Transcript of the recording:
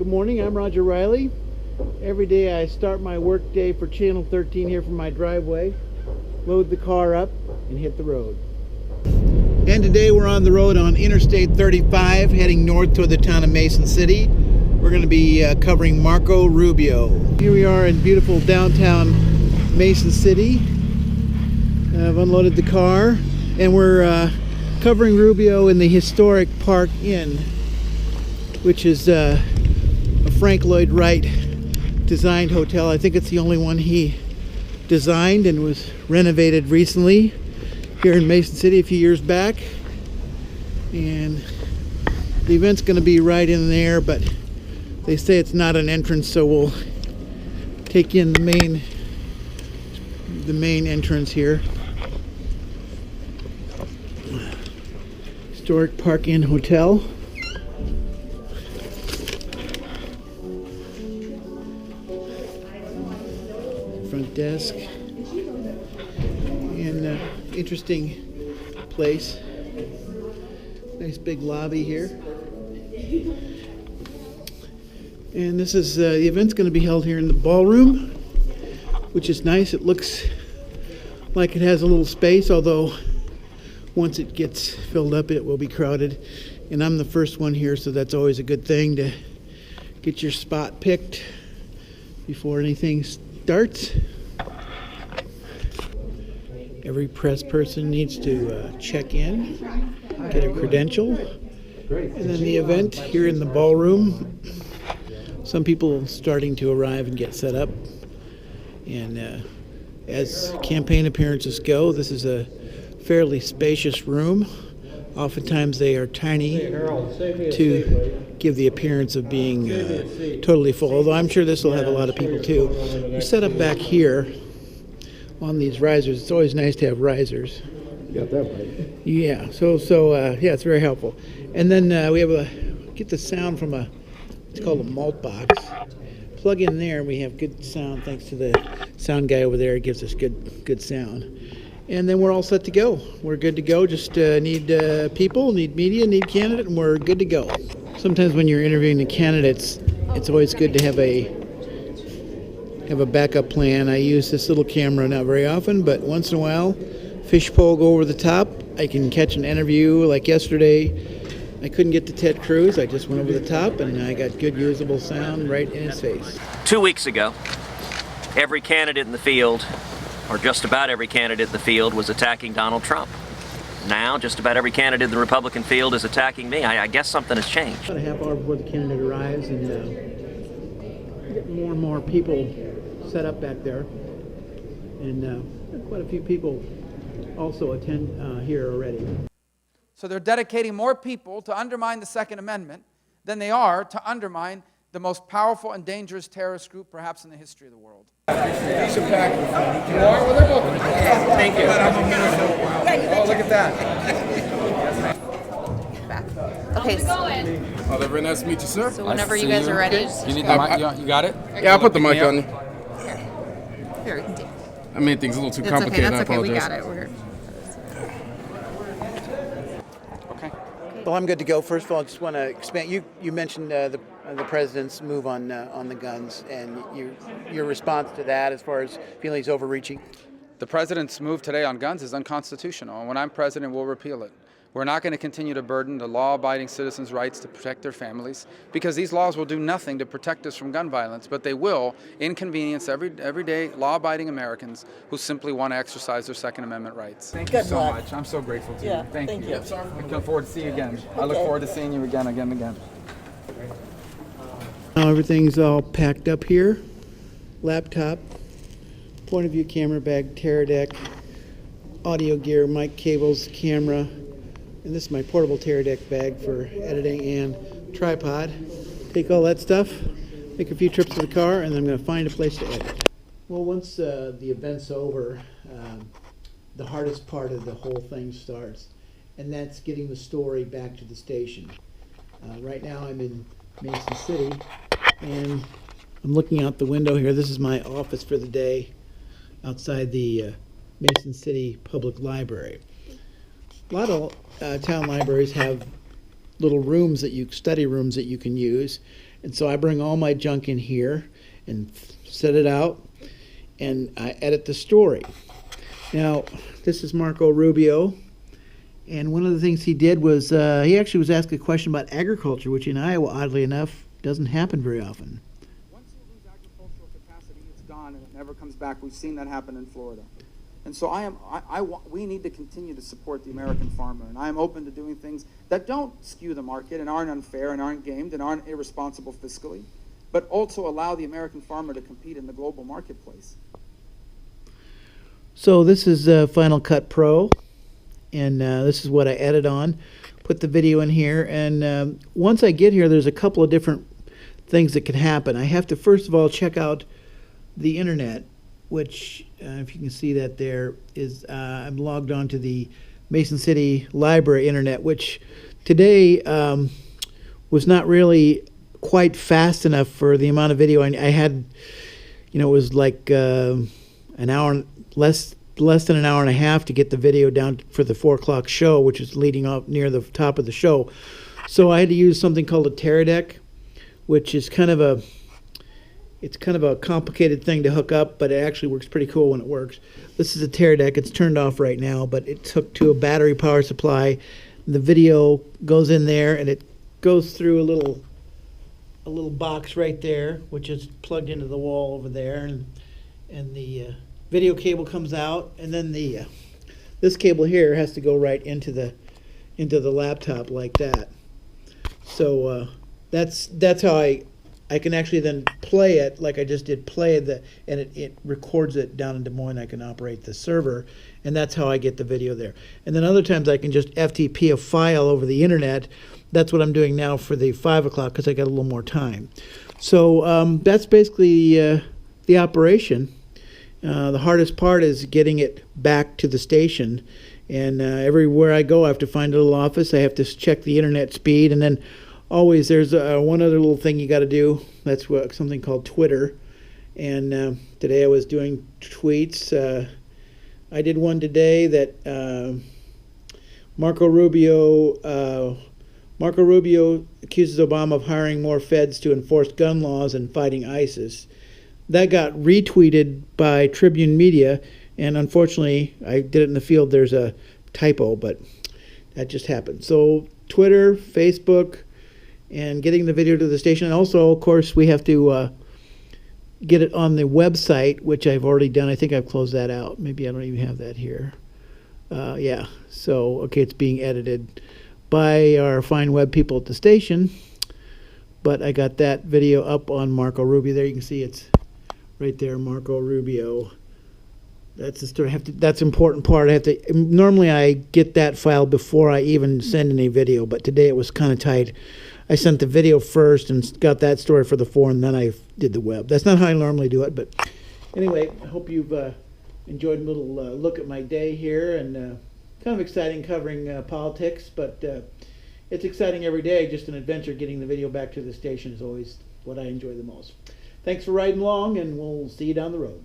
Good morning, I'm Roger Riley. Every day I start my work day for Channel 13 here from my driveway, load the car up, and hit the road. And today we're on the road on Interstate 35 heading north toward the town of Mason City. We're going to be covering Marco Rubio. Here we are in beautiful downtown Mason City. I've unloaded the car and we're covering Rubio in the historic Park Inn, which is a Frank Lloyd Wright designed hotel. I think it's the only one he designed and was renovated recently here in Mason City a few years back. And the event's going to be right in there, but they say it's not an entrance, so we'll take in the main entrance here. Historic Park Inn Hotel. Front desk. And interesting place. Nice big lobby here. And this is the event's going to be held here in the ballroom, which is nice. It looks like it has a little space, although once it gets filled up, it will be crowded. And I'm the first one here, so that's always a good thing to get your spot picked before anything starts. Every press person needs to check in, get a credential, and then the event here in the ballroom. Some people starting to arrive and get set up. And as campaign appearances go, this is a fairly spacious room. Oftentimes they are tiny to give the appearance of being totally full, although I'm sure this will have a lot of people too. We set up back here on these risers. It's always nice to have risers. You got that right. Yeah, so yeah, it's very helpful. And then we have get the sound from it's called a malt box. Plug in there and we have good sound thanks to the sound guy over there. It gives us good sound. And then we're all set to go. We're good to go. Just need people, need media, need candidate, and we're good to go. Sometimes when you're interviewing the candidates, it's always good to have a backup plan. I use this little camera not very often, but once in a while, fishpole go over the top. I can catch an interview. Like yesterday, I couldn't get to Ted Cruz. I just went over the top, and I got good usable sound right in his face. 2 weeks ago, every candidate in the field, or just about every candidate in the field, was attacking Donald Trump. Now, just about every candidate in the Republican field is attacking me. I guess something has changed. About a half hour before the candidate arrives, and get more and more people set up back there. And quite a few people also attend here already. So they're dedicating more people to undermine the Second Amendment than they are to undermine the most powerful and dangerous terrorist group perhaps in the history of the world. Thank you. Oh, look at that. Okay, Oh, they're very nice to meet you, sir. so whenever you guys are ready, You need the mic? You got it? Yeah, I'll put the mic on you. here we can do. I made things a little too That's okay, complicated. that's okay, I we apologize. got it. We're Okay. Well, I'm good to go. First of all, I just want to expand. You mentioned the president's move on the guns, and your response to that as far as feeling he's overreaching. The president's move today on guns is unconstitutional, and when I'm president, we'll repeal it. We're not going to continue to burden the law-abiding citizens' rights to protect their families, because these laws will do nothing to protect us from gun violence, but they will inconvenience everyday law-abiding Americans who simply want to exercise their Second Amendment rights. Thank you so much. I'm so grateful to you. Thank you. I look forward to seeing you again. I look forward to seeing you again. Now everything's all packed up here. Laptop, point of view camera bag, tear deck, audio gear, mic cables, camera. And this is my portable tear deck bag for editing and tripod. Take all that stuff, make a few trips to the car, and then I'm going to find a place to edit. Well, once the event's over, the hardest part of the whole thing starts, and that's getting the story back to the station. Right now I'm in Mason City, and I'm looking out the window here. This is my office for the day outside the Mason City Public Library. A lot of town libraries have little rooms study rooms that you can use, And so I bring all my junk in here and set it out, and I edit the story. Now, this is Marco Rubio, and one of the things he did was he actually was asked a question about agriculture, which in Iowa, oddly enough, doesn't happen very often. Once you lose agricultural capacity, it's gone and it never comes back. We've seen that happen in Florida. And so we need to continue to support the American farmer, and I am open to doing things that don't skew the market and aren't unfair and aren't gamed and aren't irresponsible fiscally, but also allow the American farmer to compete in the global marketplace. So this is Final Cut Pro, and this is what I edit on. Put the video in here, and once I get here, there's a couple of different things that can happen. I have to first of all check out the internet, which if you can see that there is I'm logged on to the Mason City Library internet, which today was not really quite fast enough for the amount of video I had. You know, it was like an hour, less than an hour and a half to get the video down for the 4 o'clock show, which is leading up near the top of the show. So I had to use something called a Teradek, which is kind of a complicated thing to hook up, but it actually works pretty cool when it works. This is a Teradek. It's turned off right now, but it's hooked to a battery power supply. The video goes in there, and it goes through a little box right there, which is plugged into the wall over there, and the video cable comes out, and then this cable here has to go right into the laptop like that. So that's how I can actually then play it like I just did and it records it down in Des Moines. I can operate the server, and that's how I get the video there. And then other times I can just FTP a file over the internet. That's what I'm doing now for the 5 o'clock because I got a little more time. So that's basically the operation. The hardest part is getting it back to the station. And everywhere I go, I have to find a little office. I have to check the internet speed, and then always there's one other little thing you got to do. That's something called Twitter. And today I was doing tweets. I did one today that Marco Rubio accuses Obama of hiring more feds to enforce gun laws and fighting ISIS. That got retweeted by Tribune Media, and unfortunately, I did it in the field. There's a typo, but that just happened. So Twitter, Facebook, and getting the video to the station. And also, of course, we have to get it on the website, which I've already done. I think I've closed that out. Maybe I don't even have that here. Yeah, so, okay, it's being edited by our fine web people at the station. But I got that video up on Marco Rubio. There you can see it's right there, Marco Rubio. That's the story. That's an important part. Normally I get that file before I even send any video, but today it was kind of tight. I sent the video first and got that story for the 4, and then I did the web. That's not how I normally do it, but anyway, I hope you've enjoyed a little look at my day here, and kind of exciting covering politics, but it's exciting every day. Just an adventure. Getting the video back to the station is always what I enjoy the most. Thanks for riding along, and we'll see you down the road.